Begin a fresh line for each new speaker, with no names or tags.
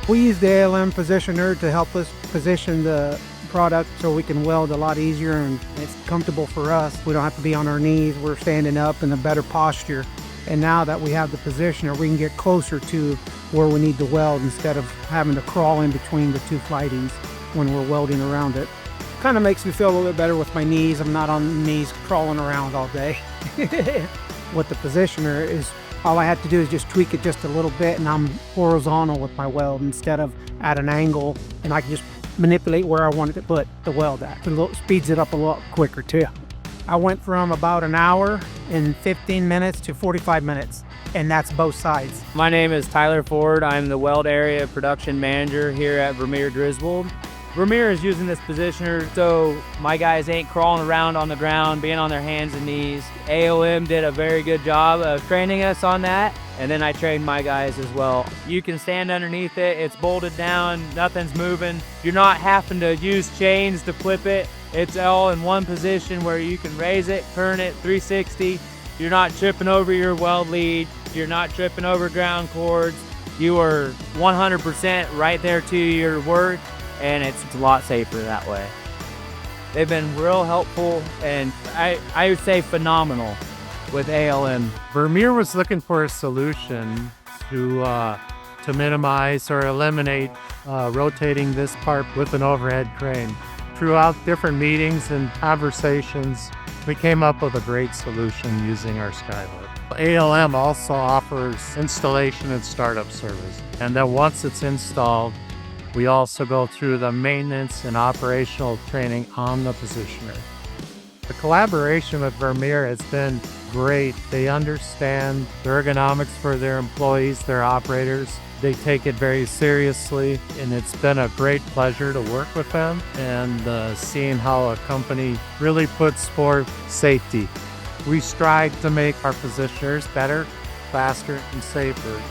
We use the ALM Positioner to help us position the product so we can weld a lot easier and it's comfortable for us. We don't have to be on our knees. We're standing up in a better posture. And now that we have the positioner, we can get closer to where we need to weld instead of having to crawl in between the two flightings when we're welding around it. Kind of makes me feel a little bit better with my knees. I'm not on knees crawling around all day. With the positioner is all I have to do is just tweak it just a little bit and I'm horizontal with my weld instead of at an angle, and I can just manipulate where I wanted to put the weld at. It speeds it up a lot quicker too. I went from about an hour and 15 minutes to 45 minutes, and that's both sides.
My name is Tyler Ford. I'm the weld area production manager here at Vermeer Griswold. Vermeer is using this positioner so my guys ain't crawling around on the ground, being on their hands and knees. ALM did a very good job of training us on that, and then I trained my guys as well. You can stand underneath it, it's bolted down, nothing's moving. You're not having to use chains to flip it. It's all in one position where you can raise it, turn it 360. You're not tripping over your weld lead, you're not tripping over ground cords. You are 100% right there to your work, and it's a lot safer that way. They've been real helpful, and I would say phenomenal with ALM.
Vermeer was looking for a solution to minimize or eliminate rotating this part with an overhead crane. Throughout different meetings and conversations, we came up with a great solution using our Skylift. ALM also offers installation and startup service, and then once it's installed, we also go through the maintenance and operational training on the positioner. The collaboration with Vermeer has been great. They understand the ergonomics for their employees, their operators. They take it very seriously, and it's been a great pleasure to work with them and seeing how a company really puts forth safety. We strive to make our positioners better, faster, and safer.